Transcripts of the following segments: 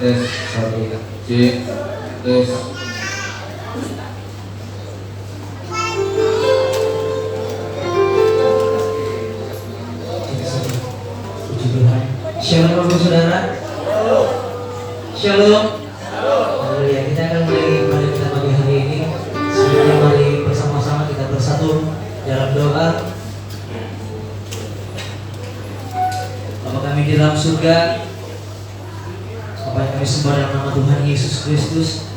tes satu C tes. Shalom Bapak Saudara. Shalom. Haleluya. Kita akan mulai ibadah kita pagi hari ini. Sebelumnya mari bersama-sama kita bersatu dalam doa. Bapa kami di dalam surga, Bapa yang kami sembah dalam nama Tuhan Yesus Kristus.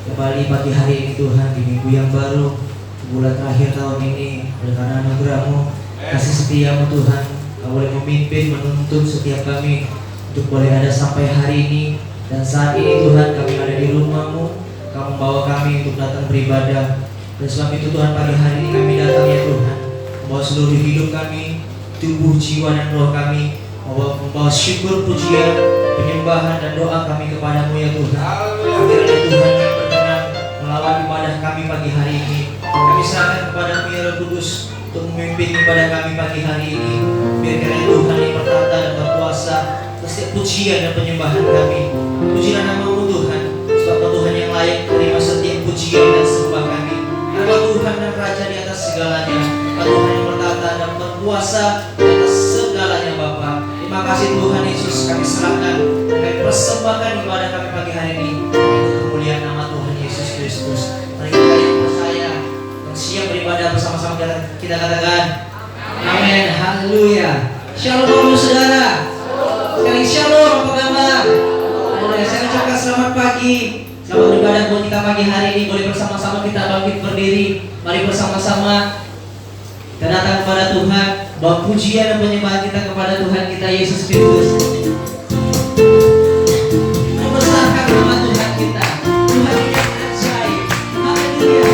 Kembali pagi hari ini Tuhan, di minggu yang baru, bulan terakhir tahun ini, oleh karena anugerah-Mu, kasih setia-Mu Tuhan, Kau boleh memimpin, menuntun setiap kami untuk boleh ada sampai hari ini. Dan saat ini Tuhan, kami ada di rumah-Mu, Kau membawa kami untuk datang beribadah. Dan sebab itu Tuhan, pagi hari ini kami datang ya Tuhan, membawa seluruh hidup kami, tubuh, jiwa, dan roh kami, membawa syukur, pujian, penyembahan, dan doa kami kepada-Mu ya Tuhan. Kiranya Tuhan yang berkenan melawan ibadah kami pagi hari ini, kami serahkan kepada-Mu ya Roh Kudus untuk memimpin kepada kami pagi hari ini. Biar kiranya Tuhan yang bertata dan berkuasa setiap pujian dan penyembahan kami. Pujilah nama-Mu Tuhan, sebab Kau Tuhan yang layak menerima setiap pujian dan sembah kami. Karena Tuhan dan Raja di atas segalanya, Kau Tuhan yang bertata dan berkuasa di atas segalanya Bapa. Terima kasih Tuhan Yesus, kami serahkan dan kami persembahkan ibadah kami pagi hari ini untuk kemuliaan nama Tuhan Yesus Kristus. Mari kita yang percaya dan siap beribadah bersama-sama, kita katakan amin, haleluya. Shalom Bapak Saudara. Sekali shalom, apa kabar? Saya ucapkan selamat pagi, selamat beribadah buat kita pagi hari ini. Boleh bersama-sama kita bangkit berdiri. Mari bersama-sama kita datang kepada Tuhan, bawa pujian dan penyembahan kita kepada Tuhan kita Yesus Kristus. Membesarkan nama Tuhan kita, Tuhan yang ajaib. Haleluya.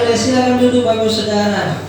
Boleh silakan duduk Bapak Ibu Saudara.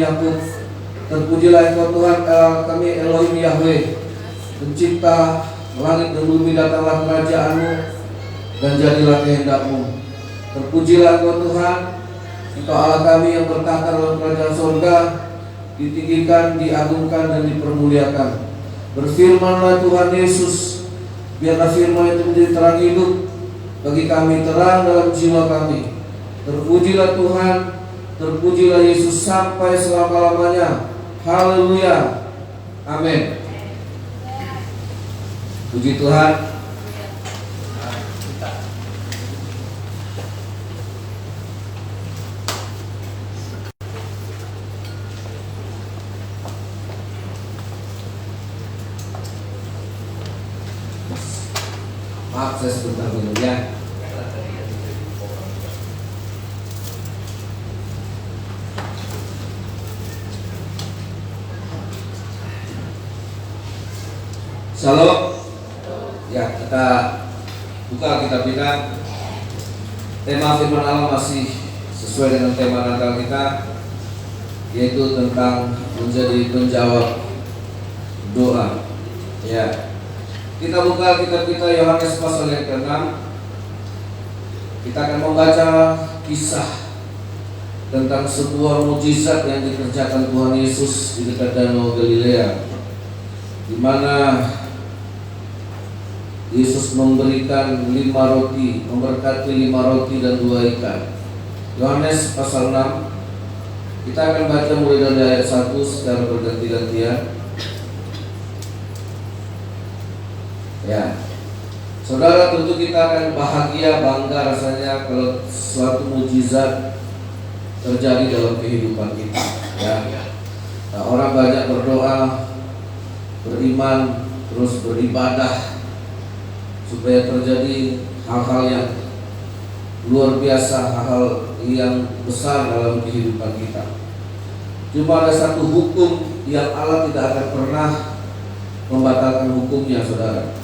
Yakub. Terpujilah Engkau Tuhan kami Elohim Yahweh, pencipta langit dan bumi. Datanglah kerajaan-Mu dan jadilah kehendak-Mu. Terpujilah Engkau Tuhan, Engkau Allah kami yang bertahta dalam kerajaan surga, ditinggikan, diagungkan, dan dipermuliakan. Berfirmanlah Tuhan Yesus, biarlah firman itu menjadi terang hidup bagi kami, terang dalam jiwa kami. Terpujilah Tuhan, terpujilah Yesus sampai selama-lamanya. Haleluya, amin. Puji Tuhan. Maaf saya sebentar dulu ya. Shalom. Ya, kita buka kitab kita. Tema firman Allah masih sesuai dengan tema Natal kita, yaitu tentang menjadi penjawab doa. Ya. Kita buka kitab kita Yohanes pasal yang ke-6. Kita akan membaca kisah tentang sebuah mukjizat yang dikerjakan Tuhan Yesus di dekat Danau Galilea, di mana Yesus memberikan 5 roti, memberkati 5 roti dan 2 ikan. Yohanes pasal 6. Kita akan baca mulai dari ayat 1 secara berganti-gantian. Ya, saudara, tentu kita akan bahagia, bangga rasanya kalau suatu mukjizat terjadi dalam kehidupan kita. Ya, nah, orang banyak berdoa, beriman, terus beribadah supaya terjadi hal-hal yang luar biasa, hal-hal yang besar dalam kehidupan kita. Cuma ada satu hukum yang Allah tidak akan pernah membatalkan hukumnya, saudara,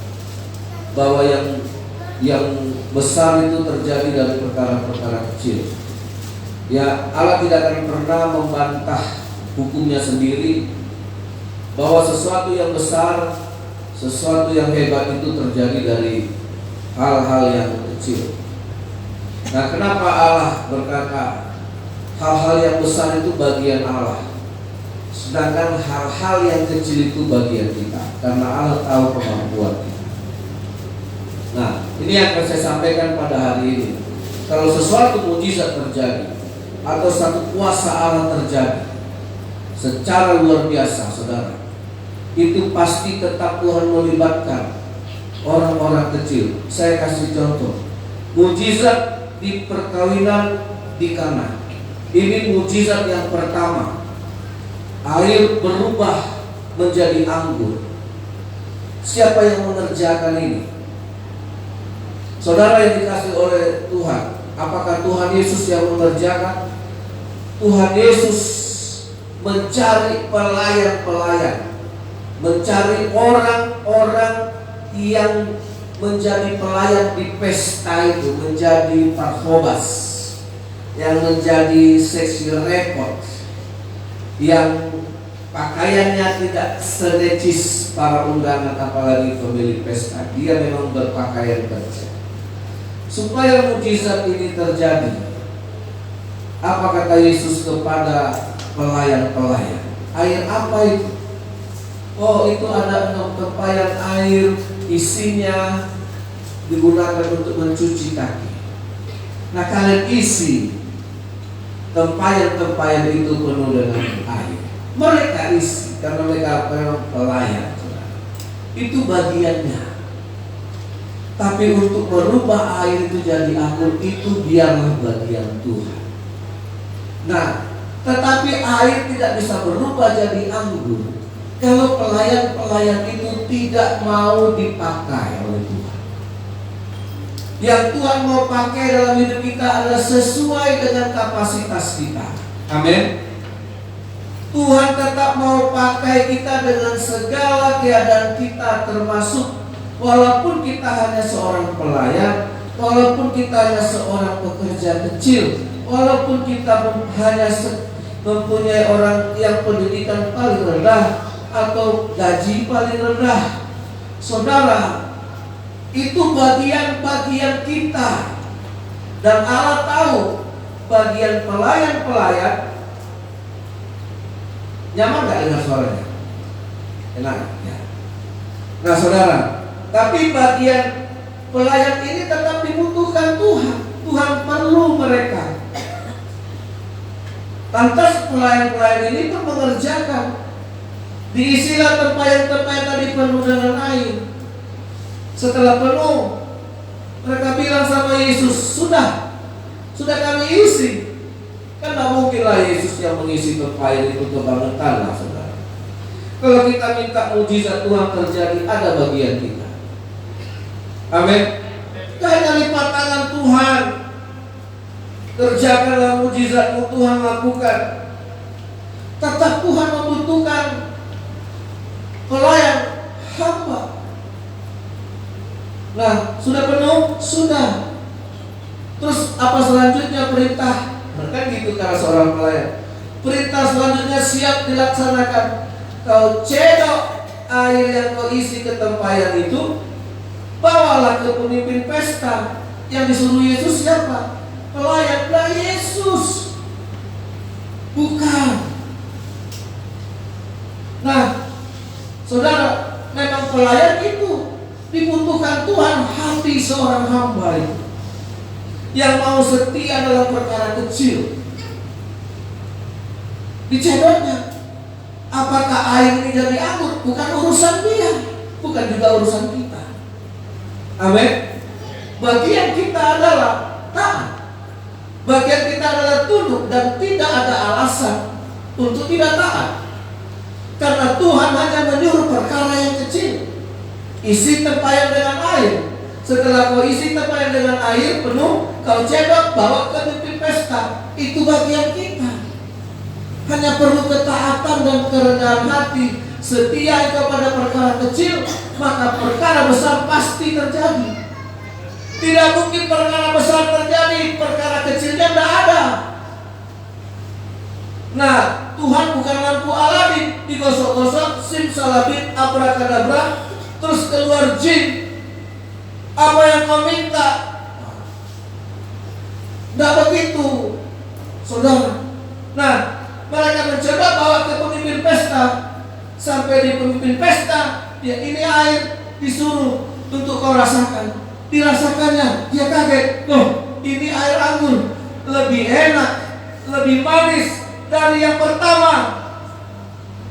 bahwa yang besar itu terjadi dari perkara-perkara kecil. Ya, Allah tidak akan pernah membantah hukumnya sendiri, bahwa sesuatu yang besar, sesuatu yang hebat itu terjadi dari hal-hal yang kecil. Nah, kenapa Allah berkata hal-hal yang besar itu bagian Allah, sedangkan hal-hal yang kecil itu bagian kita? Karena Allah tahu kemampuan kita. Nah, ini yang akan saya sampaikan pada hari ini. Kalau sesuatu mukjizat terjadi atau satu kuasa Allah terjadi secara luar biasa, saudara, itu pasti tetap Tuhan melibatkan orang-orang kecil. Saya kasih contoh, mukjizat di perkawinan di Kana. Ini mukjizat yang pertama. Air berubah menjadi anggur. Siapa yang mengerjakan ini? Saudara yang dikasih oleh Tuhan, apakah Tuhan Yesus yang mengerjakan? Tuhan Yesus mencari pelayan-pelayan, mencari orang-orang yang menjadi pelayan di pesta itu, menjadi parhobas, yang menjadi seksi repot, yang pakaiannya tidak senecis para undangan, apalagi pemilik pesta. Dia memang berpakaian kerja. Supaya mukjizat ini terjadi, apa kata Yesus kepada pelayan-pelayan? Air apa itu? Oh, itu ada 6 tempayan air, isinya digunakan untuk mencuci kaki. Nah, kalian isi tempayan-tempayan itu penuh dengan air. Mereka isi karena mereka memang pelayan. Itu bagiannya. Tapi untuk merubah air itu jadi anggur, itu biarlah bagian Tuhan. Nah, tetapi air tidak bisa berubah jadi anggur kalau pelayan-pelayan itu tidak mau dipakai oleh Tuhan. Yang Tuhan mau pakai dalam hidup kita adalah sesuai dengan kapasitas kita. Amin. Tuhan tetap mau pakai kita dengan segala keadaan kita, termasuk walaupun kita hanya seorang pelayan, walaupun kita hanya seorang pekerja kecil, walaupun kita hanya mempunyai orang yang pendidikan paling rendah atau gaji paling rendah. Saudara, itu bagian-bagian kita. Dan Allah tahu bagian pelayan-pelayan. Nyaman gak dengar suaranya? Enak ya. Nah saudara, tapi bagian pelayan ini tetap dibutuhkan Tuhan. Tuhan perlu mereka. Lantas pelayan-pelayan ini pun mengerjakan. Diisilah tempayan-tempayan tadi penuh dengan air. Setelah penuh, mereka bilang sama Yesus, sudah kami isi. Kan tidak mungkinlah Yesus yang mengisi tempayan itu kebangetan lah saudara. Kalau kita minta mujizat Tuhan terjadi, ada bagian kita. Amin. Hanya lipat tangan Tuhan. Kerjakanlah mujizatmu Tuhan lakukan. Tetap Tuhan membutuhkan pelayan hamba. Nah, sudah penuh? Sudah. Terus apa selanjutnya perintah? Kan gitu karena seorang pelayan. Perintah selanjutnya siap dilaksanakan. Kau cedok air yang kau isi ke tempayan itu, bawalah ke pemimpin pesta. Yang disuruh Yesus siapa? Pelayan. Lah Yesus, bukan. Nah, saudara, memang pelayan itu dibutuhkan Tuhan. Hati seorang hamba itu yang mau setia dalam perkara kecil, dicedoknya. Apakah air ini jadi anggur? Bukan urusan dia, bukan juga urusan kita. Amin. Bagian kita adalah taat. Bagian kita adalah tunduk dan tidak ada alasan untuk tidak taat. Karena Tuhan hanya menyuruh perkara yang kecil. Isi tempayan dengan air. Setelah kau isi tempayan dengan air penuh, kau cedok, bawa ke pemimpin pesta. Itu bagian kita. Hanya perlu ketaatan dan kerendahan hati. Setia kepada perkara kecil, maka perkara besar pasti terjadi. Tidak mungkin perkara besar terjadi, perkara kecilnya tidak ada. Nah, Tuhan bukan lampu Aladin, digosok-gosok, simsalabim, abrakadabra, terus keluar jin. Apa yang kau minta? Tidak begitu, saudara. Nah, mereka mencoba bawa ke pemimpin pesta. Sampai di pemimpin pesta, dia ini air, disuruh untuk kau rasakan. Dirasakannya, dia kaget. Loh, ini air anggur, lebih enak, lebih manis dari yang pertama.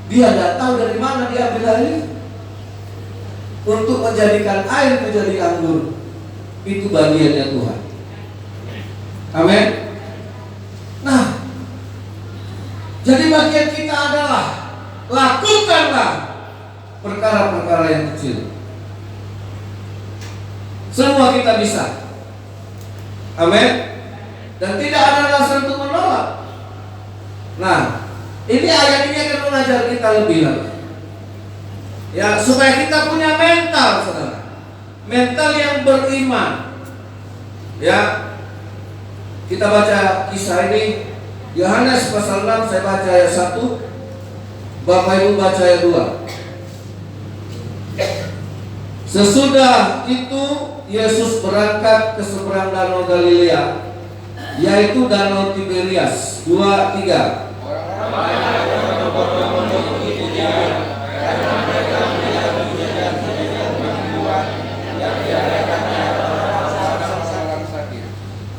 Dia tidak tahu dari mana dia ambil air untuk menjadikan air menjadi anggur. Itu bagiannya Tuhan. Amin. Nah, jadi bagian kita adalah lakukanlah perkara-perkara yang kecil. Semua kita bisa. Amin. Dan tidak ada alasan untuk menolak. Nah, ini ayat ini akan mengajar kita lebih lagi. Ya, supaya kita punya mental, saudara. Mental yang beriman. Ya. Kita baca kisah ini. Yohanes pasal 6, saya baca ayat 1. Bapak Ibu baca ayat 2. Sesudah itu Yesus berangkat ke seberang danau Galilea, yaitu danau Tiberias. 2, 3.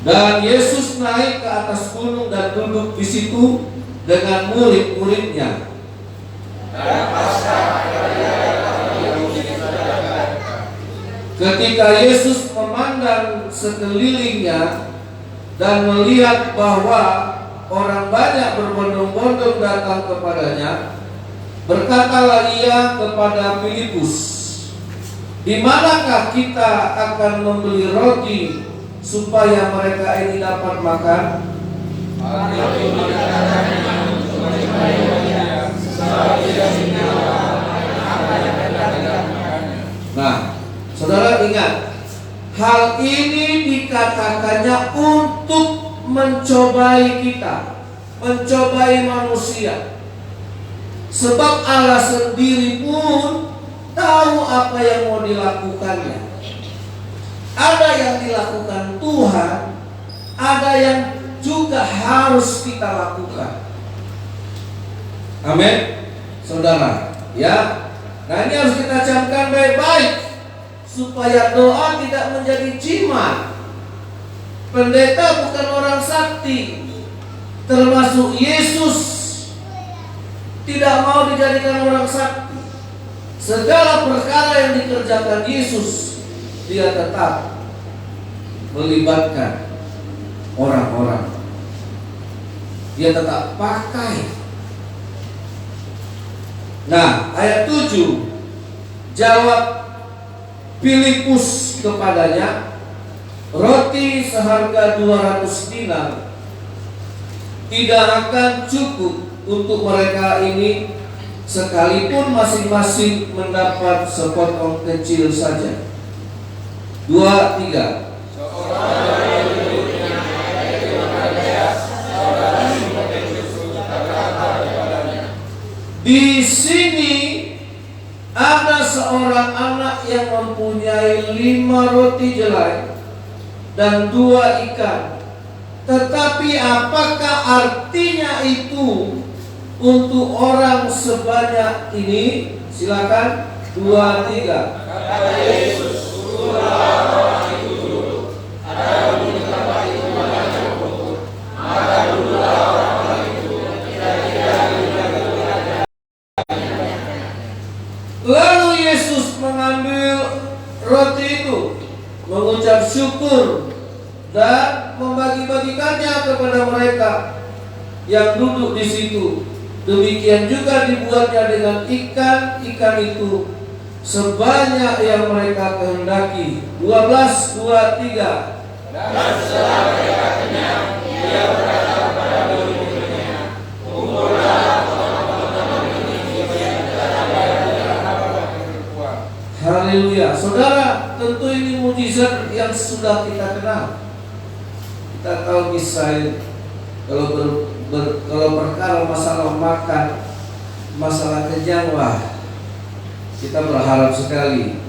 Dan Yesus naik ke atas gunung dan duduk di situ dengan murid-muridnya. Ketika Yesus memandang sekelilingnya dan melihat bahwa orang banyak berbondong-bondong datang kepadanya, berkatalah ia kepada Filipus, "Di manakah kita akan membeli roti supaya mereka ini dapat makan?" Nah, saudara ingat, hal ini dikatakannya untuk mencobai kita, mencobai manusia. Sebab Allah sendiri pun tahu apa yang mau dilakukannya. Ada yang dilakukan Tuhan, ada yang juga harus kita lakukan. Amin, saudara. Ya, nah ini harus kita camkan baik-baik supaya doa tidak menjadi jimat. Pendeta bukan orang sakti, termasuk Yesus tidak mau dijadikan orang sakti. Segala perkara yang dikerjakan Yesus, dia tetap melibatkan orang-orang. Dia tetap pakai. Nah, ayat 7, jawab Filipus kepadanya, roti seharga 200 dinar tidak akan cukup untuk mereka ini, sekalipun masing-masing mendapat sepotong kecil saja. 2, 3. Di sini ada seorang anak yang mempunyai 5 roti jelai dan 2 ikan. Tetapi apakah artinya itu untuk orang sebanyak ini? Silakan. 2, 3. Kata Yesus, turunlah orang itu dulu. Ada bunyi tempat itu banyak rumput. Maka duduklah orang itu kira-kira Lalu Yesus mengambil roti itu, mengucap syukur dan membagi-bagikannya kepada mereka yang duduk di situ. Demikian juga dibuatnya dengan ikan-ikan itu sebanyak yang mereka kehendaki. 12, 2, 3. Dan setelah mereka kenyang, dia berkata kepada murid-muridnya, kumpullah teman-teman ini Haleluya. Saudara, tentu ini mujizat yang sudah kita kenal. Kita tahu kisah kalau perkara masalah makan, masalah kenyang, wah, kita berharap sekali.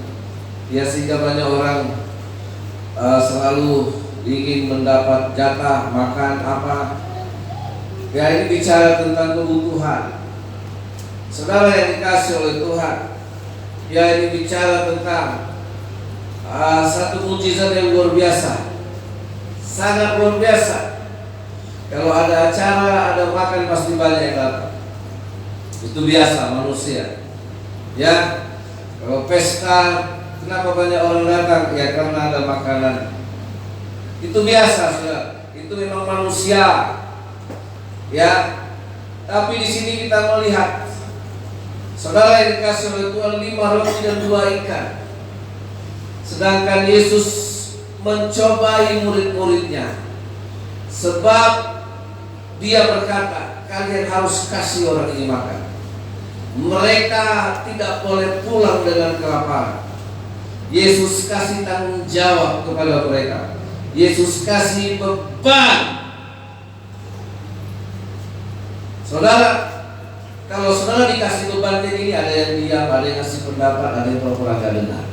Ya, sehingga banyak orang selalu ingin mendapat jatah makan apa. Ya, ini bicara tentang kebutuhan. Saudara yang dikasih oleh Tuhan, ya, ini bicara tentang satu mujizat yang luar biasa, sangat luar biasa. Kalau ada acara, ada makan, pasti banyak yang datang. Itu biasa manusia. Ya, kalau pesta, kenapa banyak orang datang? Ya, karena ada makanan. Itu biasa, saudara. Itu memang manusia. Ya, tapi di sini kita melihat, saudara yang dikasih oleh Tuhan 5 roti dan 2 ikan. Sedangkan Yesus mencobai murid-muridnya. Sebab dia berkata, kalian harus kasih orang ini makan. Mereka tidak boleh pulang dengan kelaparan. Yesus kasih tanggung jawab kepada mereka. Yesus kasih beban. Saudara, kalau saudara dikasih beban ini, ada yang diam, ada yang ngasih pendapat, ada yang pura-pura gak dengar.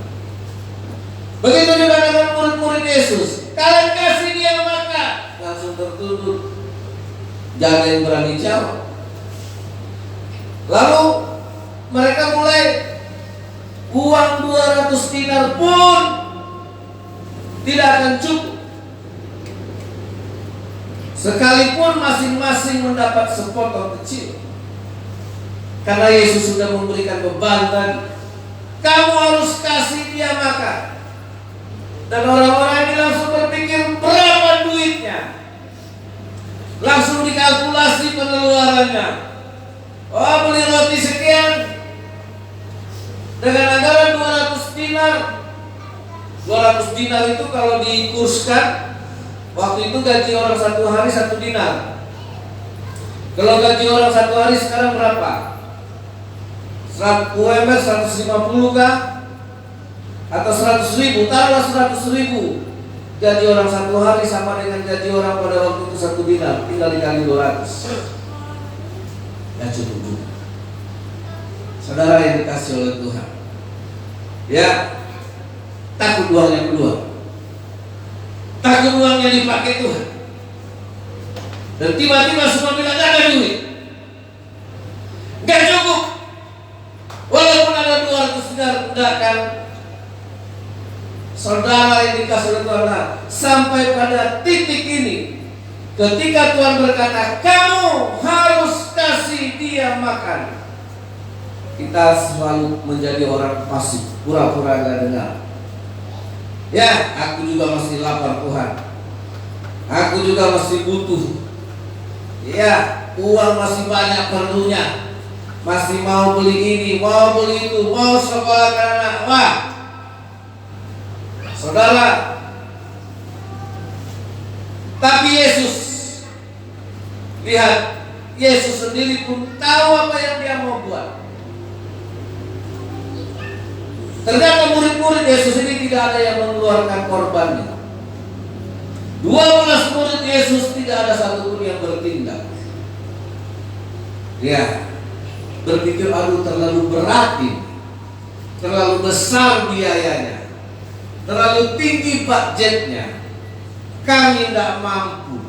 Begitu juga dengan murid-murid Yesus. Kalian kasih dia makan, langsung tertunduk. Jangan yang berani jawab. Lalu mereka mulai, uang 200 dinar pun tidak akan cukup, sekalipun masing-masing mendapat sepotong kecil. Karena Yesus sudah memberikan beban tadi, kamu harus kasih dia makan. Dan orang-orang ini langsung berpikir berapa duitnya, langsung dikalkulasi pengeluarannya. Oh, beli roti sekian dengan anggaran 200 dinar. 200 dinar itu kalau dikurskan, waktu itu gaji orang satu hari 1 dinar. Kalau gaji orang satu hari sekarang berapa? UMR 150 kah? Atau 100 ribu? Taruhlah 100 ribu. Gaji orang 1 hari sama dengan gaji orang pada waktu itu 1 dinar, tinggal dikali 200. Ya cukup juga. Saudara yang dikasih oleh Tuhan, ya, takut uangnya keluar, takut uangnya dipakai Tuhan. Dan tiba-tiba semua bilang gak ada duit, gak cukup. Walaupun ada 200 dinar, enggak kan? Saudara yang dikasih oleh Tuhan, sampai pada titik ini, ketika Tuhan berkata kamu harus kasih dia makan, kita selalu menjadi orang pasif, pura-pura gak dengar. Ya, aku juga masih lapar Tuhan, aku juga masih butuh. Ya, uang masih banyak perlunya, masih mau beli ini, mau beli itu, mau sekolahkan anak. Wah, saudara, tapi Yesus, lihat, Yesus sendiri pun tahu apa yang dia mau buat. Ternyata murid-murid Yesus ini tidak ada yang mengeluarkan korbannya. 12 murid Yesus tidak ada satupun yang bertindak. Ya, berpikir aduh terlalu berat ini, terlalu besar biayanya, terlalu tinggi budgetnya, kami tidak mampu.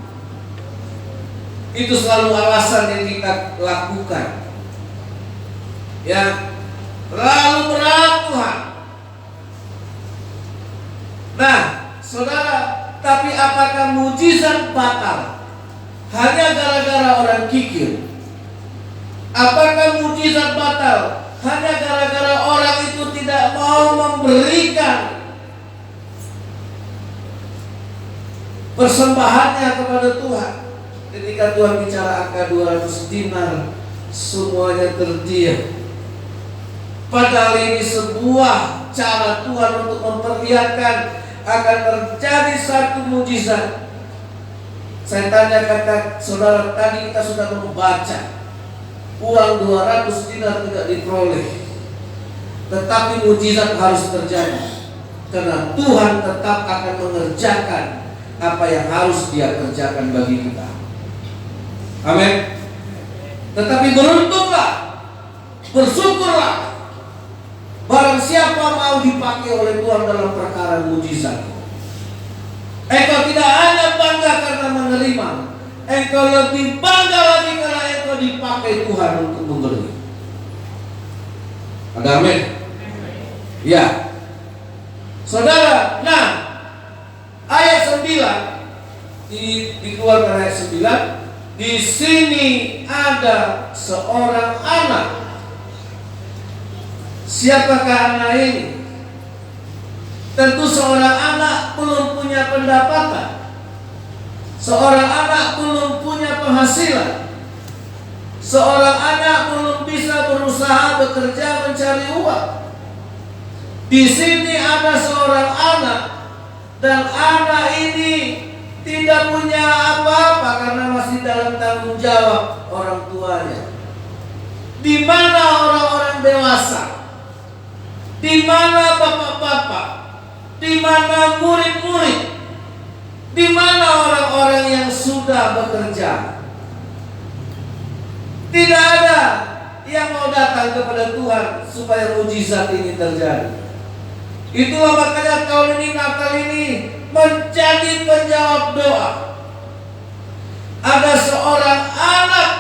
Itu selalu alasan yang kita lakukan. Ya, terlalu berat Tuhan. Nah, saudara, tapi apakah mujizat batal hanya gara-gara orang kikir? Apakah mujizat batal hanya gara-gara orang itu tidak mau memberikan persembahannya kepada Tuhan? Ketika Tuhan bicara angka 200 dinar, semuanya terdiam. Padahal ini sebuah cara Tuhan untuk memperlihatkan akan terjadi satu mujizat. Saya tanya kata saudara, tadi kita sudah membaca uang 200 dinar tidak diperoleh, tetapi mujizat harus terjadi karena Tuhan tetap akan mengerjakan apa yang harus Dia kerjakan bagi kita. Amin. Tetapi beruntunglah, bersyukurlah barang siapa mau dipakai oleh Tuhan dalam perkara mujizat. Engkau tidak hanya bangga karena menerima, engkau lebih bangga lagi karena engkau dipakai Tuhan untuk memberi. Ada amin? Ya. Saudara, nah, ayat 9 dikeluarkan ayat 9. Di sini ada seorang anak. Siapakah anak ini? Tentu seorang anak belum punya pendapatan. Seorang anak belum punya penghasilan. Seorang anak belum bisa berusaha bekerja mencari uang. Di sini ada seorang anak, dan anak ini tidak punya apa-apa karena masih dalam tanggung jawab orang tuanya. Di mana orang-orang dewasa? Di mana bapak-bapak? Di mana murid-murid? Di mana orang-orang yang sudah bekerja? Tidak ada yang mau datang kepada Tuhan supaya mujizat ini terjadi. Itulah makanya tahun ini, Natal ini menjadi penjawab doa. Ada seorang anak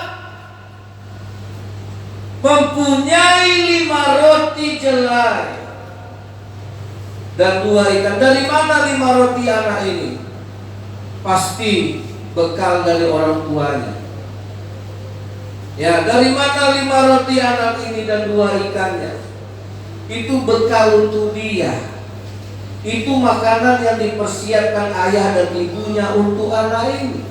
mempunyai 5 roti jelai dan 2 ikan. Dari mana 5 roti anak ini? Pasti bekal dari orang tuanya. Ya, dari mana 5 roti anak ini dan 2 ikannya? Itu bekal untuk dia. Itu makanan yang dipersiapkan ayah dan ibunya untuk anak ini.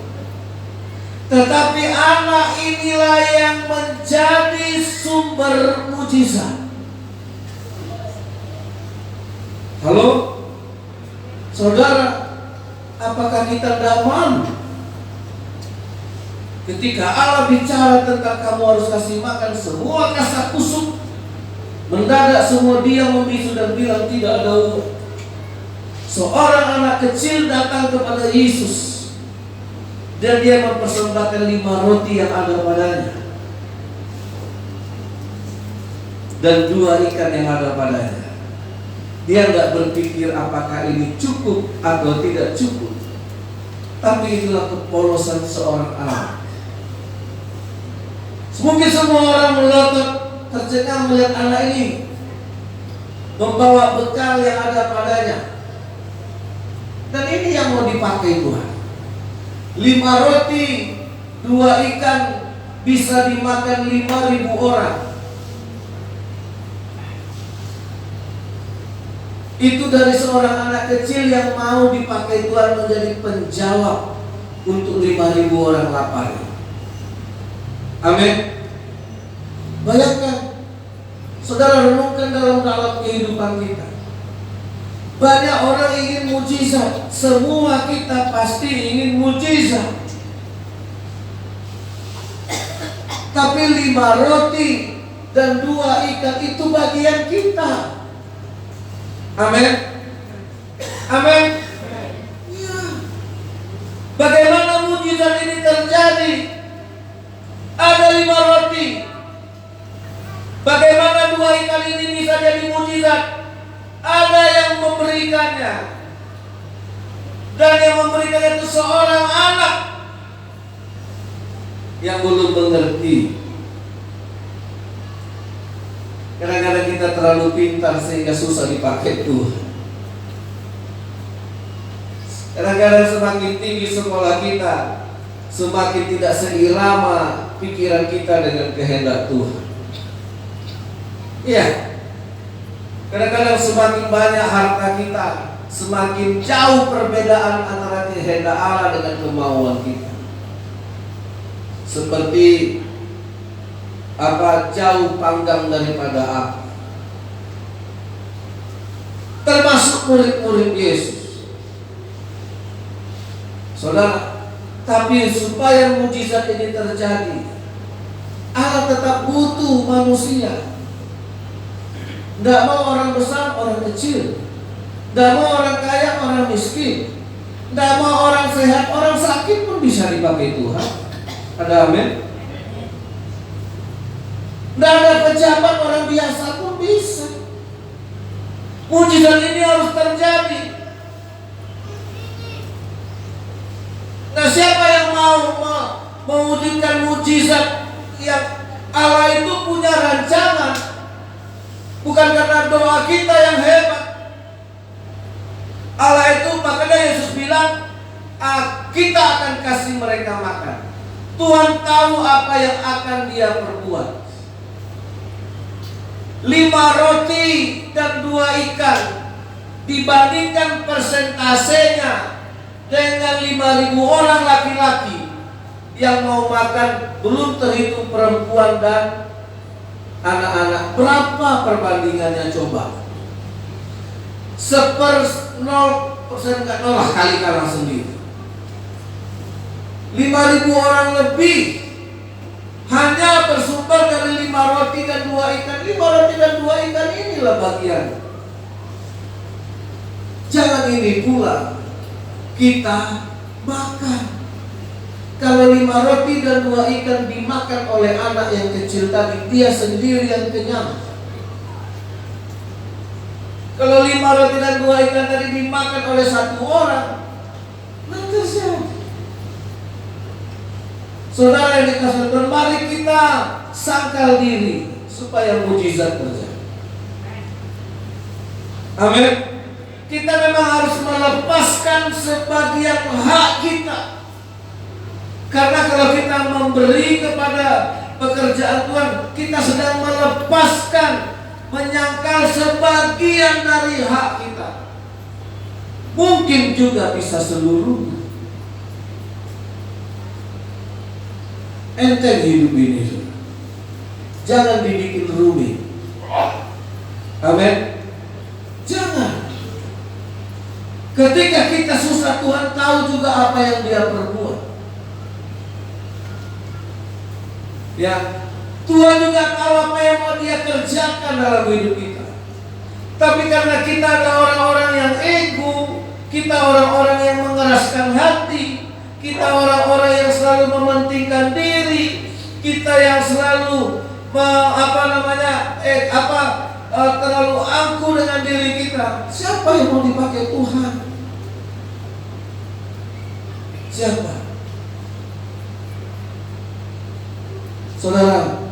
Tetapi anak inilah yang menjadi sumber mujizat. Halo? Saudara, apakah kita tidak malu ketika Allah bicara tentang kamu harus kasih makan semua kasak kusuk, mendadak semua dia membisu dan bilang tidak ada uang. Seorang anak kecil datang kepada Yesus dan dia mempersembahkan 5 roti yang ada padanya dan 2 ikan yang ada padanya. Dia tidak berpikir apakah ini cukup atau tidak cukup, tapi itulah kepolosan seorang anak. Mungkin semua orang melotot tercengang melihat anak ini membawa bekal yang ada padanya. Dan ini yang mau dipakai Tuhan. 5 roti, 2 ikan bisa dimakan 5.000 orang. Itu dari seorang anak kecil yang mau dipakai Tuhan menjadi penjawab untuk 5.000 orang lapar. Amin. Bayangkan, saudara renungkan dalam kehidupan kita. Banyak orang ingin mujizat. Semua kita pasti ingin mujizat. Tapi 5 roti dan 2 ikan itu bagian kita. Amin. Amin. Ya. Bagaimana mujizat ini terjadi? Ada 5 roti. Bagaimana 2 ikan ini bisa jadi mujizat? Ada yang memberikannya. Dan yang memberikannya itu seorang anak yang belum mengerti. Kadang-kadang kita terlalu pintar sehingga susah dipakai Tuhan. Kadang-kadang semakin tinggi sekolah kita, semakin tidak seirama pikiran kita dengan kehendak Tuhan. Iya. Kadang-kadang semakin banyak harta kita, semakin jauh perbedaan antara kehendak Allah dengan kemauan kita. Seperti jauh panggang daripada api. Termasuk murid-murid Yesus. Saudara, tapi supaya mujizat ini terjadi, Allah tetap butuh manusia. Tidak mau orang besar, orang kecil. Tidak mau orang kaya, orang miskin. Tidak mau orang sehat, orang sakit pun bisa dipakai Tuhan. Ada amin? Tidak ada pejabat, orang biasa pun bisa. Mujizat ini harus terjadi. Nah, siapa yang mau mewujudkan mujizat yang Allah itu punya rancangan? Bukan karena doa kita yang hebat. Allah itu, makanya Yesus bilang, kita akan kasih mereka makan. Tuhan tahu apa yang akan dia perbuat. 5 roti dan 2 ikan dibandingkan persentasenya dengan 5.000 orang laki-laki yang mau makan, belum terhitung perempuan dan anak-anak. Berapa perbandingannya coba? 0% enggak nolak, kali kalah sendiri. 5.000 orang lebih hanya bersumber dari 5 roti dan 2 ikan. 5 roti dan 2 ikan inilah bagian. Jangan ini pula kita makan. Kalau 5 roti dan 2 ikan dimakan oleh anak yang kecil tadi, dia sendiri yang kenyang. Kalau 5 roti dan 2 ikan tadi dimakan oleh 1 orang, nanti siapa? Saudara yang dikasih Tuhan, mari kita sangkal diri supaya mujizat terjadi. Amin. Kita memang harus melepaskan sebagian hak kita. Karena kalau kita memberi kepada pekerjaan Tuhan, kita sedang melepaskan, menyangkal sebagian dari hak kita. Mungkin juga bisa seluruhnya. Enteng hidup ini. Jangan dibikin rumit. Amin. Jangan. Ketika kita susah, Tuhan tahu juga apa yang dia perbuat. Ya, Tuhan juga tahu apa yang mau dia kerjakan dalam hidup kita. Tapi karena kita adalah orang-orang yang ego, terlalu angkuh dengan diri kita. Siapa yang mau dipakai Tuhan? Siapa? Saudara,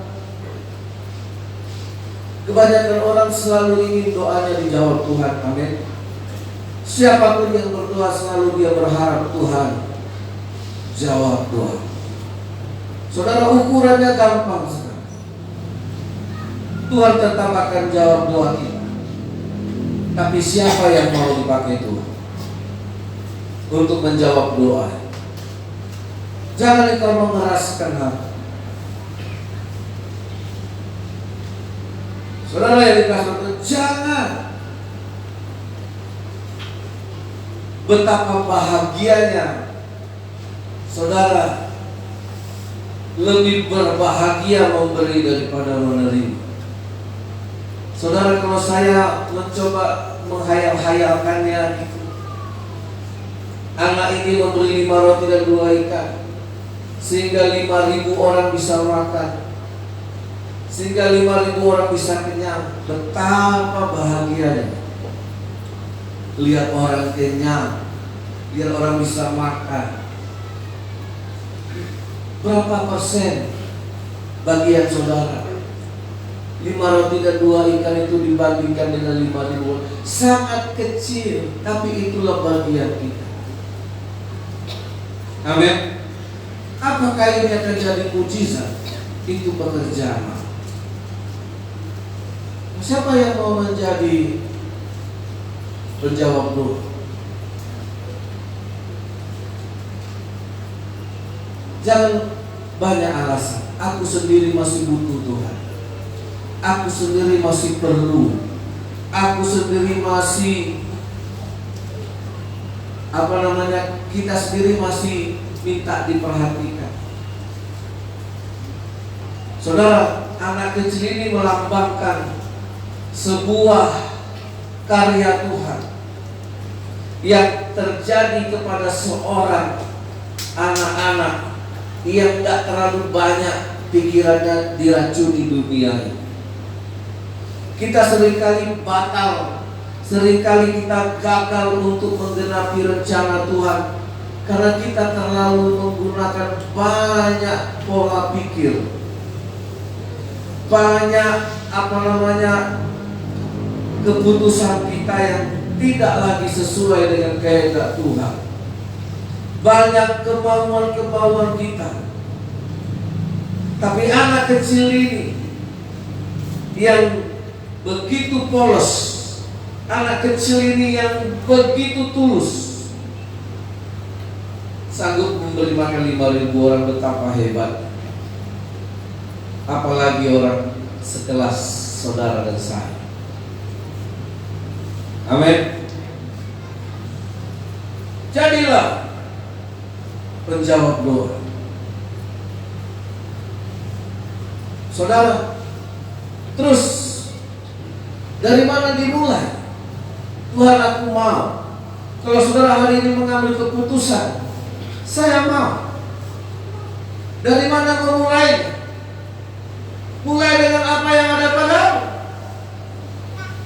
kebanyakan orang selalu ingin doanya dijawab Tuhan. Amin. Siapapun yang berdoa selalu dia berharap Tuhan jawab doa. Saudara, ukurannya gampang sekali. Tuhan tetap akan jawab doa kita. Tapi siapa yang mau dipakai Tuhan untuk menjawab doa? Jangan engkau mengeraskan hati. Saudara yang dikasih Tuhan, jangan. Betapa bahagianya saudara, lebih berbahagia memberi daripada menerima. Saudara, kalau saya mencoba menghayal-hayalkannya gitu, anak ini memberi 5 roti dan 2 ikan sehingga 5.000 orang bisa makan, sehingga 5.000 orang bisa kenyang. Betapa bahagianya lihat orang kenyang, lihat orang bisa makan. Berapa persen bagian saudara? 5 roti dan 2 ikan itu dibandingkan dengan 5.000 sangat kecil, tapi itulah bagian kita. Amin. Apakah ini akan jadi mujizat? Itu pekerjaan. Siapa yang mau menjadi penjawab doa? Jangan banyak alasan. Aku sendiri masih butuh Tuhan. Aku sendiri masih perlu. Aku sendiri masih kita sendiri masih minta diperhatikan. Saudara, anak kecil ini melambangkan sebuah karya Tuhan yang terjadi kepada seorang anak-anak yang tidak terlalu banyak pikirannya diracuni dunia ini. Kita seringkali batal, seringkali kita gagal untuk menggenapi rencana Tuhan karena kita terlalu menggunakan banyak pola pikir, banyak keputusan kita yang tidak lagi sesuai dengan kehendak Tuhan. Banyak kemauan-kemauan kita. Tapi anak kecil ini yang begitu polos, anak kecil ini yang begitu tulus, sanggup memberi makan 5.000 orang, betapa hebat. Apalagi orang sekelas saudara dan saya. Amin. Jadilah penjawab doa. Saudara, terus dari mana dimulai? Tuhan, aku mau. Kalau saudara hari ini mengambil keputusan, saya mau. Dari mana memulai? Mulai dengan apa yang ada padamu.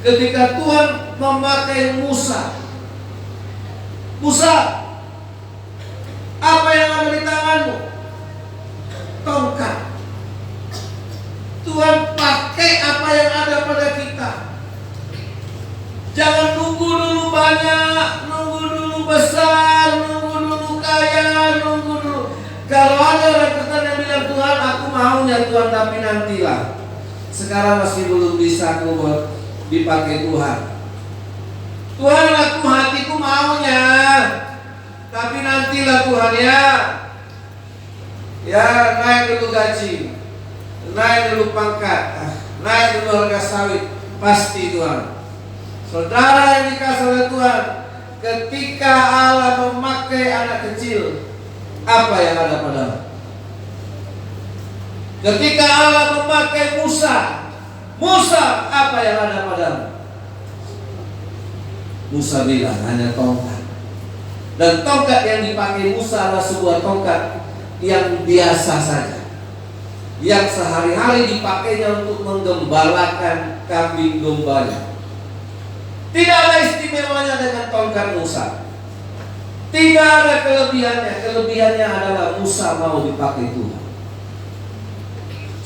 Ketika Tuhan memakai Musa, apa yang ada di tanganmu? Tongkat. Tuhan pakai apa yang ada pada kita. Jangan nunggu dulu banyak, nunggu dulu besar, nunggu dulu kaya, nunggu dulu. Kalau ada orang Kristen yang bilang, Tuhan aku maunya Tuhan, tapi nantilah. Sekarang masih belum bisa aku buat dipakai Tuhan. Tuhan, aku hatiku maunya, tapi nantilah Tuhan ya. Ya, naik dulu gaji, naik dulu pangkat, naik dulu harga sawit, pasti Tuhan. Saudara yang dikasih oleh Tuhan, ketika Allah memakai anak kecil, apa yang ada padamu? Ketika Allah memakai Musa, apa yang ada padamu? Musa bilang hanya tongkat. Dan tongkat yang dipakai Musa adalah sebuah tongkat yang biasa saja, yang sehari-hari dipakainya untuk menggembalakan kambing dombanya. Tidak ada istimewanya dengan tongkat Musa. Tidak ada kelebihannya. Kelebihannya adalah Musa mau dipakai Tuhan,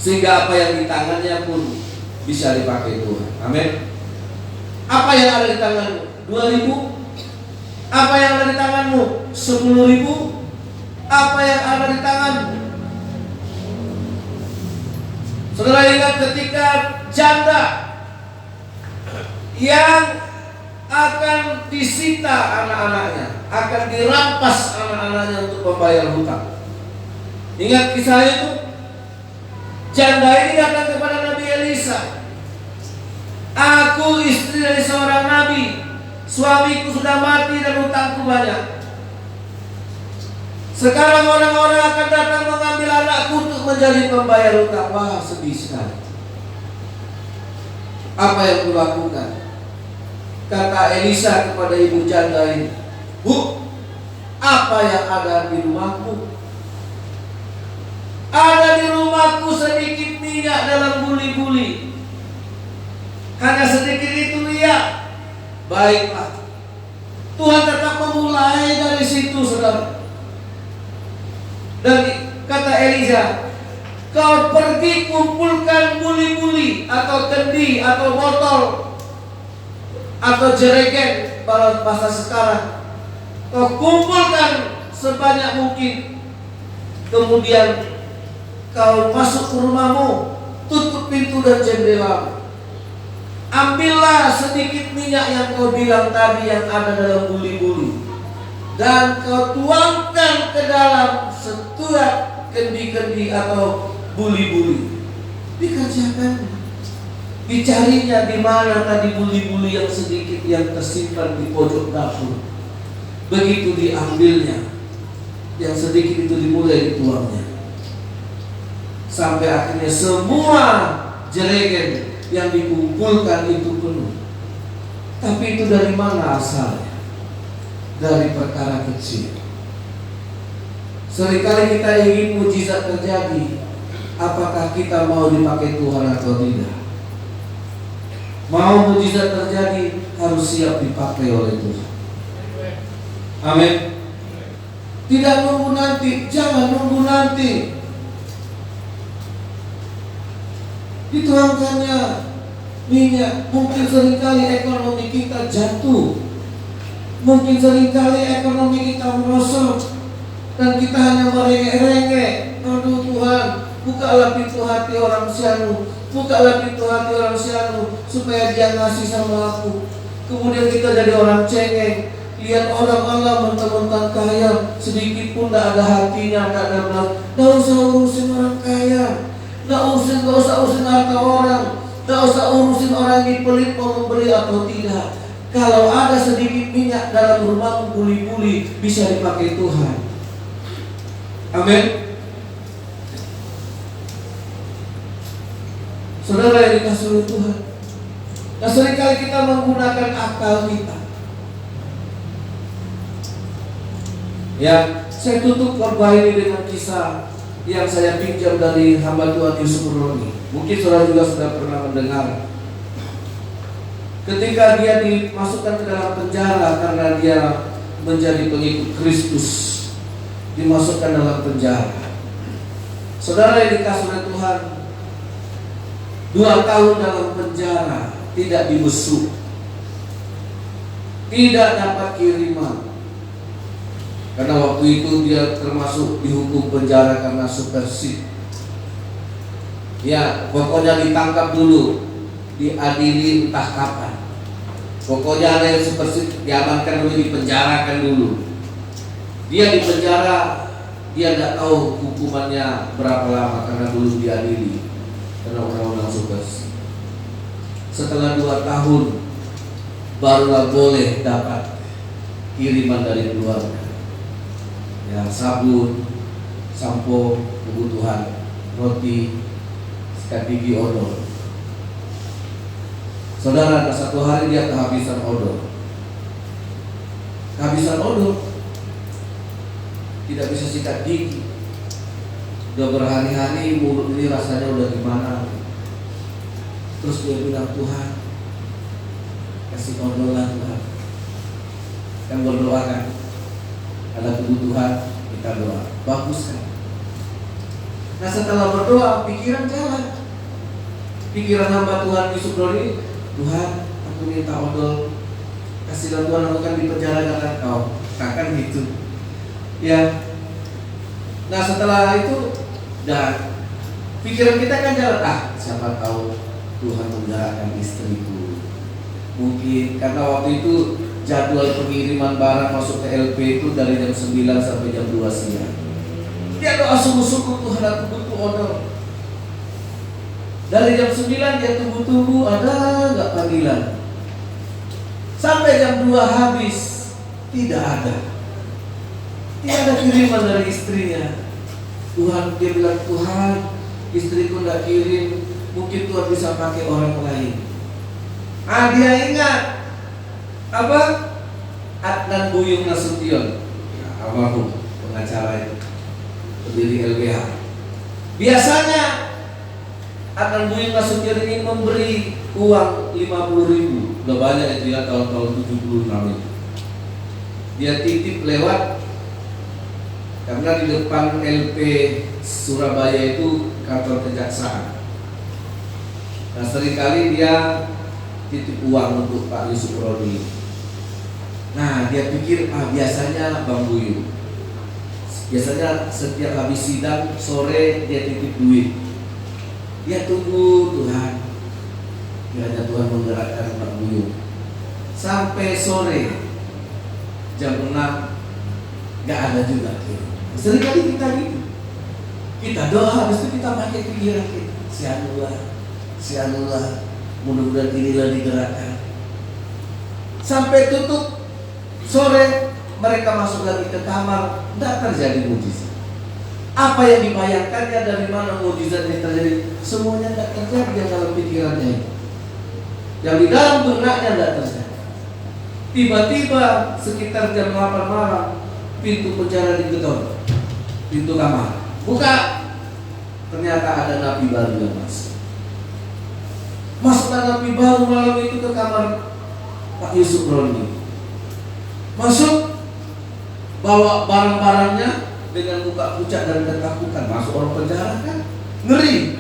sehingga apa yang di tangannya pun bisa dipakai Tuhan. Amin. Apa yang ada di tanganmu? 2.000? Apa yang ada di tanganmu? 10.000? Apa yang ada di tanganmu? Saudara ingat ketika janda yang akan disita anak-anaknya, akan dirampas anak-anaknya untuk membayar hutang. Ingat kisah itu? Janda ini datang kepada Nabi Elisa. Aku istri dari seorang nabi, suamiku sudah mati dan hutangku banyak. Sekarang orang-orang akan datang mengambil anakku untuk menjadi pembayar hutang. Wah, sedih sekali. Apa yang kulakukan? Kata Elisa kepada ibu janda ini, Bu, apa yang ada di rumahku? Ada di rumahku sedikit minyak dalam buli-buli. Hanya sedikit itu, iya. Baiklah. Tuhan tetap memulai dari situ, saudara. Dan kata Elisa, kau pergi kumpulkan buli-buli atau kendi atau botol atau jeregen pada bahasa sekarang. Kau kumpulkan sebanyak mungkin. Kemudian kau masuk ke rumahmu, tutup pintu dan jendela. Ambillah sedikit minyak yang kau bilang tadi yang ada dalam buli-buli, dan kau tuangkan ke dalam setiap kendi-kendi atau buli-buli. Dikerjakan. Dicarinya di mana tadi buli-buli yang sedikit yang tersimpan di pojok dapur. Begitu diambilnya, yang sedikit itu dimulai dituangnya, sampai akhirnya semua jeregen yang dikumpulkan itu penuh. Tapi itu dari mana asalnya? Dari perkara kecil. Seringkali kita ingin mujizat terjadi. Apakah kita mau dipakai Tuhan atau tidak? Mau mujizat terjadi, harus siap dipakai oleh Tuhan. Amin. Tidak nunggu nanti. Jangan nunggu nanti. Dituangkannya minyak. Mungkin seringkali ekonomi kita jatuh, mungkin seringkali ekonomi kita merosot, dan kita hanya merengek-rengek. Aduh Tuhan, bukalah pintu hati orang sianu, bukalah pintu hati orang sianu supaya dia ngasih sama aku. Kemudian kita jadi orang cengeng. Lihat orang Allah mentang-mentang kaya, sedikit pun tidak ada hatinya, tidak ada belas. Tidak usah urusin orang kaya. Tidak usah urusin harta orang. Tidak usah urusin orang yang pelit mau membeli atau tidak. Kalau ada sedikit minyak dalam rumahmu buli-buli, bisa dipakai Tuhan. Amin. Saudara yang dikasihi oleh Tuhan, nah seringkali kita menggunakan akal kita. Ya, saya tutup khotbah ini dengan kisah yang saya pinjam dari hamba Tuhan Yusuf Roni. Mungkin saudara juga sudah pernah mendengar. Ketika dia dimasukkan ke dalam penjara karena dia menjadi pengikut Kristus, dimasukkan dalam penjara. Saudara yang dikasihi oleh Tuhan, 2 tahun dalam penjara, tidak dibesuk, tidak dapat kiriman. Karena waktu itu dia termasuk dihukum penjara karena supersib. Ya, pokoknya ditangkap dulu, diadili entah kapan. Pokoknya ada yang supersib, diamankan dulu, dipenjarakan dulu. Dia di penjara, dia tidak tahu hukumannya berapa lama karena belum diadili, karena undang-undang supersib. Setelah 2 tahun, barulah boleh dapat kiriman dari keluarga. Ya, sabun, sampo, kebutuhan, roti, sikat gigi, odol. Saudara, satu hari dia kehabisan odol. Kehabisan odol, tidak bisa sikat gigi. Udah berhari-hari mulut ini rasanya udah gimana. Terus dia bilang, Tuhan kasih odol lah Tuhan. Kan berdoa kan, ada kebutuhan kita doa, bagus kan. Nah setelah berdoa pikiran jalan. Pikiran hamba Tuhan Yusuf Roni, Tuhan aku minta odol, kasihlah Tuhan aku kan di penjara karena kau. Kan gitu ya. Nah setelah itu dan pikiran kita kan jalan, siapa tahu Tuhan menggerakkan istriku. Mungkin karena waktu itu jadwal pengiriman barang masuk ke LP itu dari jam 9 sampai jam 2 siang. Dia doa sungguh-sungguh, Tuhan aku butuh odol. Dari jam 9 dia tunggu-tunggu, ada nggak panggilan. Sampai jam 2 habis, tidak ada. Tidak ada kiriman dari istrinya. Tuhan, dia bilang, Tuhan istriku nggak kirim, mungkin Tuhan bisa pakai orang lain. Dia ingat apa? Adnan Buyung Nasution, almarhum pengacara itu, pendiri LBH. Biasanya Adnan Buyung Nasution ini memberi uang 50.000. Udah banyak itu ya, tahun-tahun 76 itu. Dia titip lewat, karena di depan LP Surabaya itu kantor kejaksaan. Nah seringkali dia titip uang untuk Pak Yusuf Roni. Nah dia pikir biasanya Bang Buyung, biasanya setiap habis sidang sore dia titip duit. Dia tunggu Tuhan, kiranya Tuhan menggerakkan Bang Buyung. Sampai sore jam 6 gak ada juga. Seringkali kita gitu, kita doa, habis itu kita pakai pikiran kita, si Anullah, mudah-mudahan inilah digerakkan. Sampai tutup sore, mereka masuk lagi ke kamar, tidak terjadi mujizat. Apa yang dibayangkannya, dari mana mujizat ini terjadi, semuanya tidak terjadi yang dalam pikirannya. Yang di dalam benaknya tidak terjadi. Tiba-tiba sekitar jam 8 malam, pintu penjara digedor, pintu kamar buka, ternyata ada napi baru yang masuk. Masuklah napi baru malam itu ke kamar Pak Yusuf Roni. Masuk, bawa barang-barangnya dengan muka pucat dan ketakutan. Masuk orang penjara kan ngeri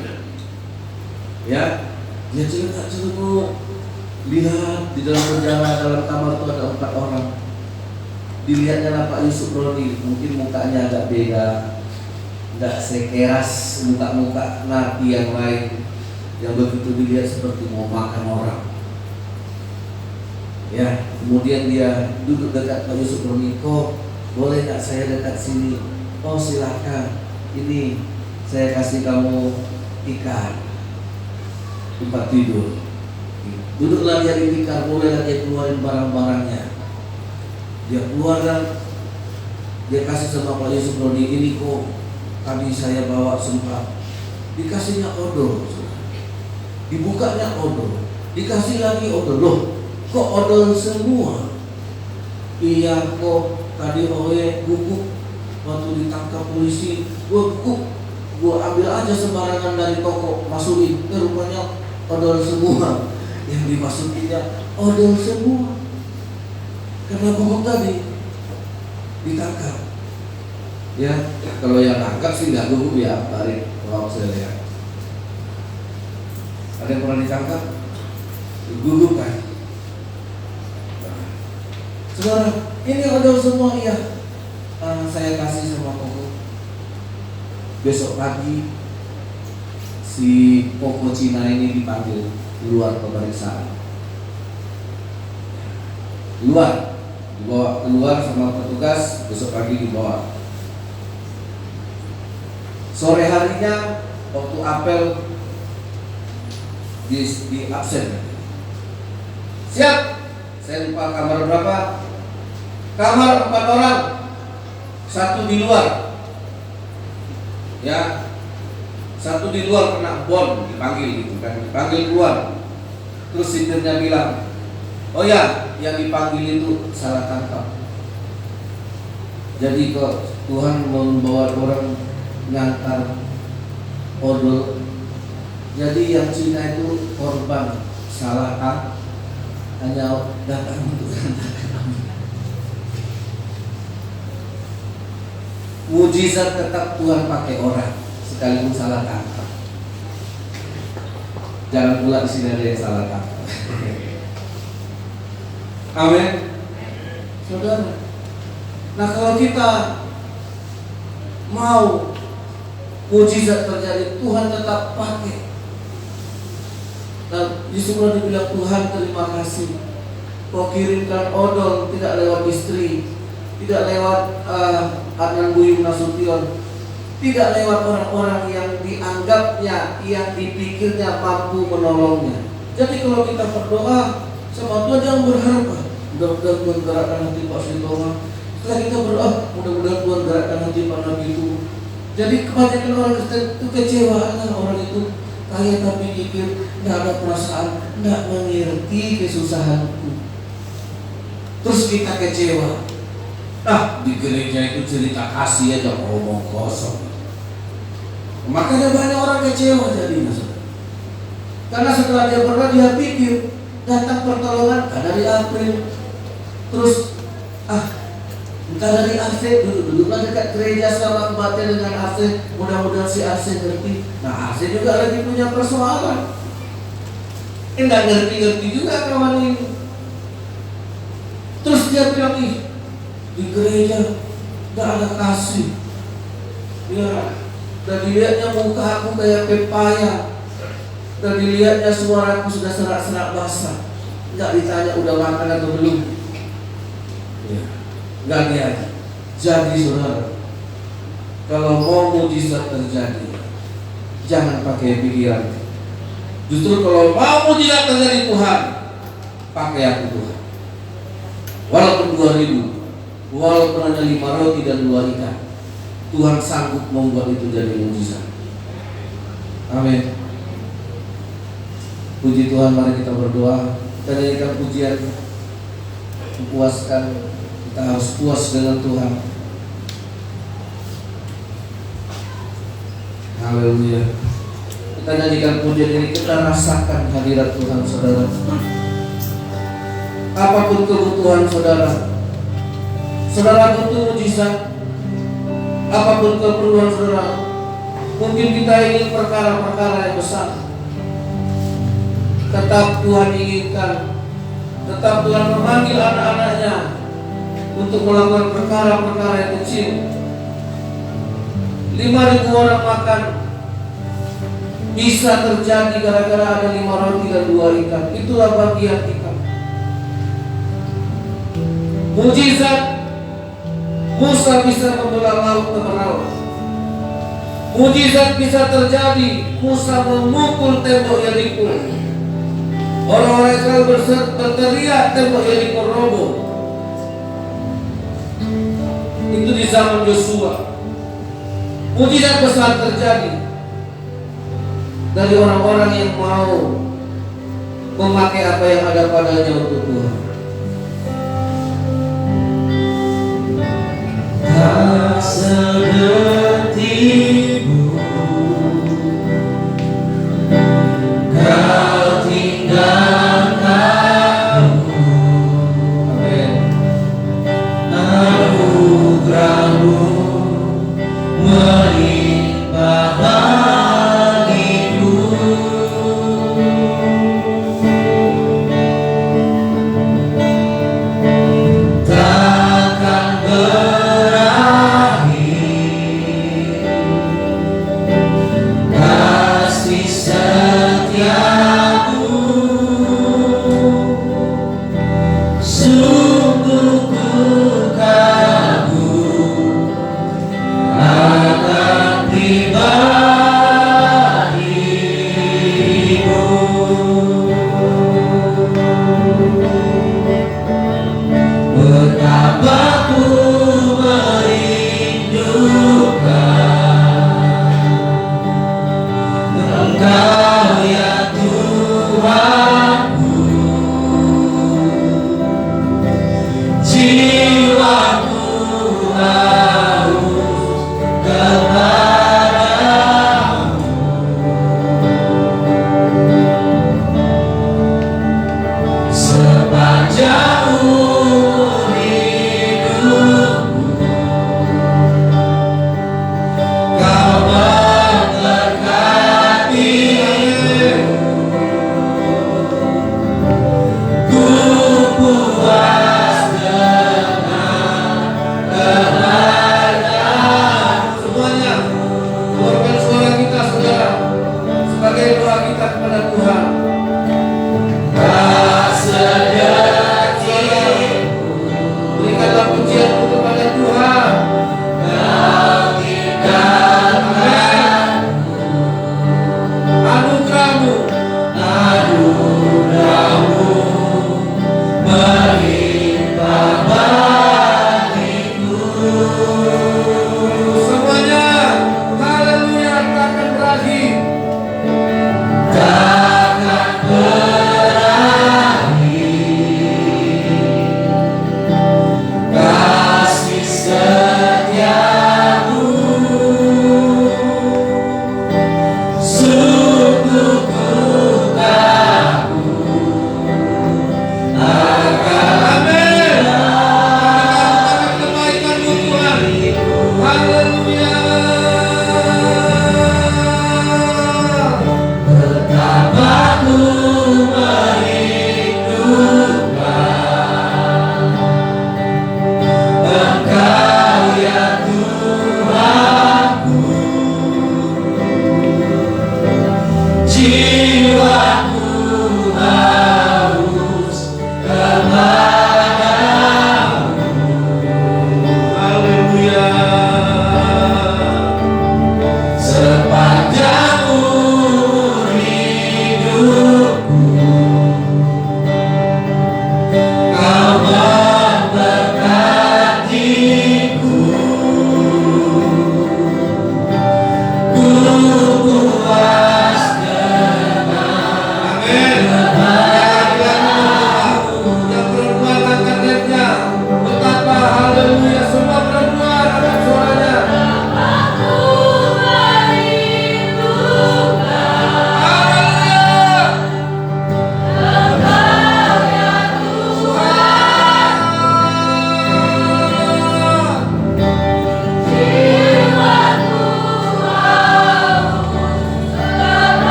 ya. Dia cerita-cerita, lihat di dalam penjara, dalam kamar itu ada 4 orang. Dilihatnya Pak Yusuf Roni, mungkin mukanya agak beda, tidak sekeras muka-muka napi yang lain yang begitu dilihat seperti mau makan orang. Ya, kemudian dia duduk dekat Pak Yusuf Roni. Kok boleh nggak saya dekat sini? Oh silakan, ini saya kasih kamu tikar, tempat tidur. Duduklah dia di tikar, bolehlah dia keluarin barang-barangnya. Dia keluar dan dia kasih sama Pak Yusuf Roni, ini kok tadi saya bawa sempat. Dikasihnya odol, dibukanya odol, dikasih lagi odol. Loh, kok odol semua? Iya kok, tadi oleh guguk waktu ditangkap polisi, guguk, gua ambil aja sembarangan dari toko, masukin, rupanya odol semua. Yang dimasukinnya odol semua. Karena guguk tadi ditangkap. Ya, kalau yang tangkap sih nggak guguk ya, tarik kalau saya lihat. Ada yang pernah ditangkap? Guguk kan? Saudara, ini odol semua ya. Saya kasih sama Koko. Besok pagi si Koko Cina ini dipanggil keluar pemeriksaan. Dibawa keluar sama petugas, besok pagi dibawa. Sore harinya waktu apel di absen. Siap, saya lupa kamar berapa. Kamar 4 orang, 1 di luar. Ya, 1 di luar kena bon, dipanggil gitu kan, dipanggil keluar. Terus sipirnya bilang, oh ya, yang dipanggil itu salah tangkap. Jadi kok Tuhan membawa orang ngantar odol, Jadi yang Cina itu korban salah hanya datang untuk katakan amin. Mujizat tetap Tuhan pakai orang sekalipun salah tangkap. Jangan pula di sini ada yang salah tangkap. Amin, saudara. Nah, kalau kita mau mujizat terjadi, Tuhan tetap pakai. Dan di semua dibilang, Tuhan terima kasih, Kau kirimkan odol tidak lewat istri, tidak lewat Adnan Buyung Nasution, tidak lewat orang-orang yang dianggapnya, yang dipikirnya mampu menolongnya. Jadi kalau kita berdoa sama Tuhan, jangan berharap mudah-mudahan Tuhan gerakkan hati Pak Sintoma. Setelah kita berdoa, mudah-mudahan Tuhan gerakkan hati Pak Nabi itu. Jadi kebanyakan orang Kristen itu kecewa, orang itu kaya tapi pikir tidak ada perasaan, tidak mengerti kesusahanku. Terus kita kecewa. Di gereja itu cerita kasih aja ngomong kosong. Makanya banyak orang kecewa jadinya. Karena setelah dia berdoa, dia pikir datang pertolongan dari April. Terus entah dari AC, duduklah dekat gereja selama kebaktian dengan AC. Mudah-mudahan si AC ngerti. Nah, AC juga lagi punya persoalan. Enggak ngerti-ngerti juga kawan ini. Terus dia bilang, di gereja enggak ada kasih. Ya, dan dilihatnya muka aku kayak pepaya. Dan dilihatnya suaraku sudah serak-serak basah. Enggak ditanya udah makan atau belum. Ya, enggak diaja. Jadi saudara, kalau mau mujizat terjadi, jangan pakai pikiran. Justru kalau mau mujizat terjadi, Tuhan, pakai aku Tuhan. Walaupun 2000, walaupun hanya 5 roti dan 2 ikan, Tuhan sanggup membuat itu jadi mujizat. Amin. Puji Tuhan, mari kita berdoa. Kita nyanyikan pujian memuaskan. Kita harus puas dengan Tuhan. Haleluya. Kita nyanyikan pujian ini, kita rasakan hadirat Tuhan, saudara. Apapun kebutuhan saudara, saudara butuh mujizat. Apapun keperluan saudara, mungkin kita ingin perkara-perkara yang besar, tetap Tuhan inginkan, tetap Tuhan memanggil anak-anaknya untuk melakukan perkara-perkara yang kecil. 5.000 orang makan bisa terjadi gara-gara ada 5 roti dan 2 ikan. Itulah bagian kita. Mujizat, Musa bisa membelah laut temerau. Mujizat bisa terjadi, Musa memukul tembok Yeriko. Orang-orang Israel berteriak, tembok Yeriko roboh. Itu di zaman Yosua. Mujizat besar terjadi dari orang-orang yang mau memakai apa yang ada padanya untuk Tuhan. Tak sedetikmu Kau tinggalkan aku. Amin. Anugerahmu melimpah bagiku. Takkan kasih setiamu, sungguh ku kagum akan pribadimu. Betapa ku merindukan Engkau ya Tuhanku. Jiwaku haus kepadamu.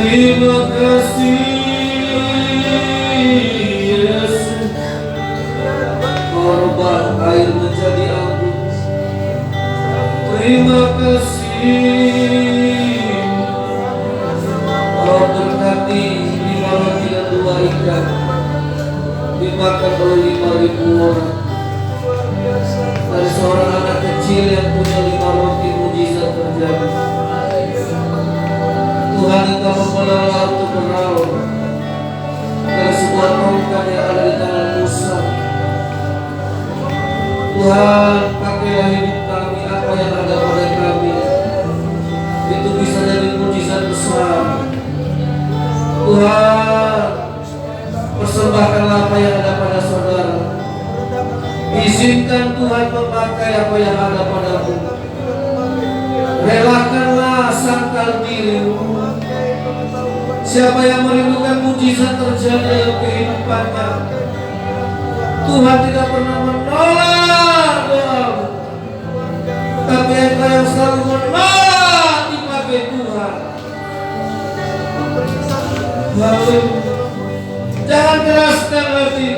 Terima kasih Yesus, korban air menjadi anggur. Terima kasih Kau berkati 5 roti dan 2 ikan dimakan oleh 5.000 orang. Dari seorang anak kecil yang punya 5 roti, mujizat terjadi. Tuhan, Engkau membawa untuk berlaut dari sebuah tongkat yang ada di tangan Musa. Tuhan, pakailah hidup kami, apa yang ada pada kami itu bisa jadi mujizat besar. Tuhan, persembahkanlah apa yang ada pada saudara. Izinkan Tuhan memakai apa yang ada padamu. Relakanlah sangkal dirimu. Siapa yang merindukan mujizat terjadi dalam kehidupannya, Tuhan tidak pernah menolak doamu, tapi Engkau yang selalu menolak dipakai Tuhan. Haleluya. Jangan keraskan hati.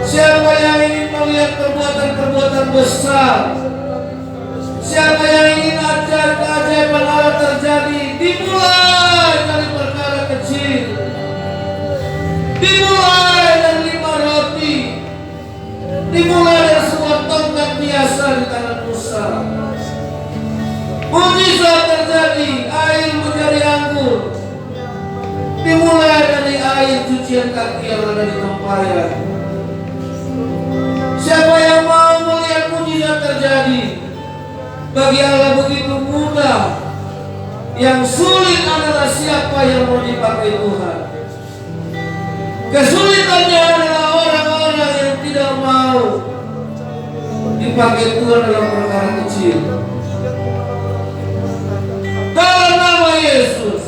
Siapa yang ingin melihat perbuatan-perbuatan besar, siapa yang ingin keajaiban Allah terjadi, dimulai dari perkara kecil, dimulai dari 5 roti, dimulai dari sebuah tongkat biasa di tangan Musa. Mujizat terjadi, air menjadi anggur. Dimulai dari air cucian kaki yang ada di tempayan. Siapa yang mau melihat mujizat terjadi, bagi Allah begitu mudah. Yang sulit adalah siapa yang mau dipakai Tuhan. Kesulitannya adalah orang-orang yang tidak mau dipakai Tuhan dalam perkara kecil. Dalam nama Yesus,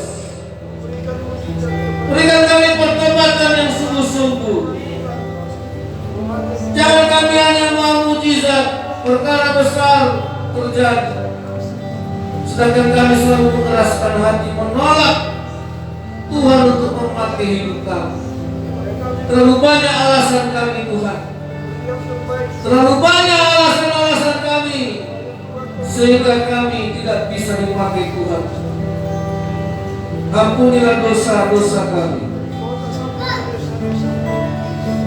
berikan kami pertobatan yang sungguh-sungguh. Jangan kami hanya mau mujizat, perkara besar terjadi, sedangkan kami selalu mengeraskan hati, menolak Tuhan untuk memakai hidup kami. Terlalu banyak alasan kami Tuhan, terlalu banyak alasan-alasan kami, sehingga kami tidak bisa dipakai Tuhan. Ampunilah dosa-dosa kami.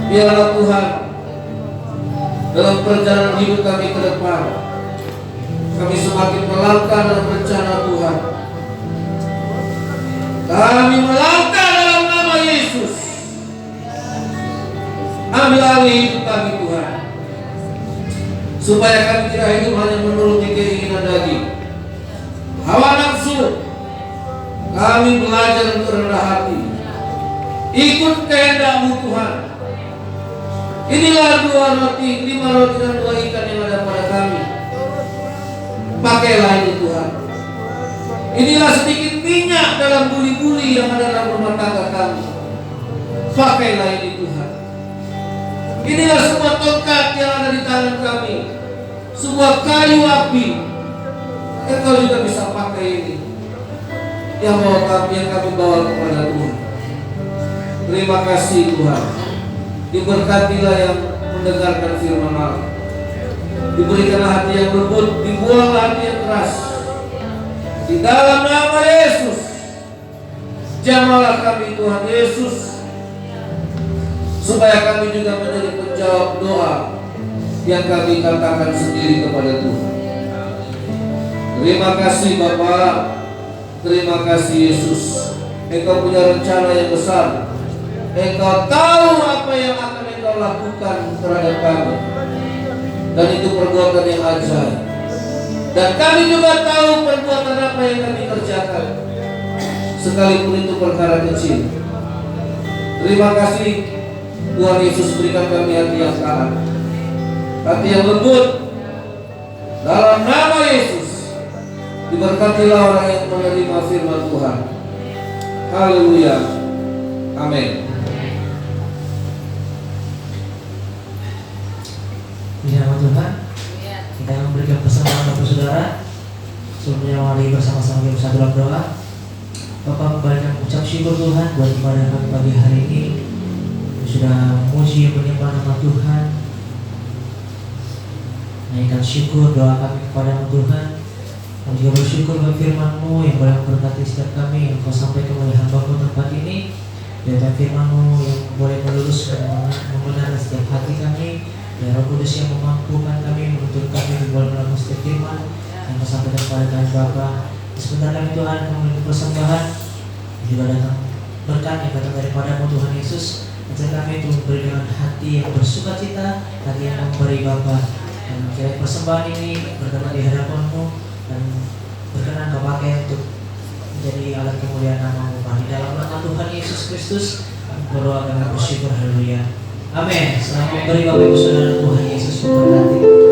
Biarlah Tuhan, dalam perjalanan hidup kami ke depan, kami semakin melangkah dalam rencana Tuhan. Kami melangkah dalam nama Yesus. Ambil alih hidup kami Tuhan, supaya kami tidak hidup hanya menuruti keinginan daging, hawa nafsu. Kami belajar untuk rendah hati, ikut kehendak-Mu Tuhan. Inilah 5 roti dan 2 ikan yang ada pada kami. Pakailah ini Tuhan. Inilah sedikit minyak dalam buli-buli yang ada dalam rumah tangga kami. Pakailah ini Tuhan. Inilah sebuah tongkat yang ada di tangan kami, sebuah kayu api. Engkau juga bisa pakai ini yang kami bawa kepada Tuhan. Terima kasih Tuhan. Diberkatilah yang mendengarkan firman Allah. Diberikanlah hati yang lembut, dibuanglah hati yang keras. Di dalam nama Yesus, jamahlah kami Tuhan Yesus, supaya kami juga menjadi penjawab doa yang kami katakan sendiri kepada Tuhan. Terima kasih Bapa, terima kasih Yesus. Engkau punya rencana yang besar. Engkau tahu apa yang akan Engkau lakukan terhadap kami, dan itu perbuatan yang ajaib. Dan kami juga tahu perbuatan apa yang kami kerjakan, sekalipun itu perkara kecil. Terima kasih Tuhan Yesus, berikan kami hati yang taat, hati yang lembut. Dalam nama Yesus, diberkatilah orang yang menerima firman Tuhan. Haleluya. Amin. Di nama Tuhan, kita memberikan pesan kepada saudara. Sebelumnya mari bersama-sama kita bersatu dalam doa. Bapak kembali kami ucap syukur Tuhan buat ibadah kami pagi hari ini. Sudah memuji menyembah nama Tuhan, naikkan syukur doa kami kepada Tuhan. Kami juga bersyukur buat firman-Mu yang boleh memberkati setiap kami yang Kau sampaikan oleh hamba-Mu tempat ini. Dan firman-Mu yang boleh meluruskan membenarkan setiap hati kami. Ya Roh Kudus yang memampukan kami, menuntun kami boleh melakukan setiap firman yang Kau sampaikan kepada kami Bapa. Sebentar kami Tuhan kami persembahan juga datang berkat yang datang daripada-Mu Tuhan Yesus. Ajar kami untuk memberi dengan hati yang bersuka cita, hati yang memberi Bapa. Dan kiranya persembahan ini berkenan di hadapan-Mu dan berkenan Kau pakai untuk menjadi alat kemuliaan nama-Mu. Di dalam nama Tuhan Yesus Kristus kami berdoa dan bersyukur. Haleluya. Amin. Selamat memberi Bapak Ibu Saudara, Tuhan Yesus memberkati.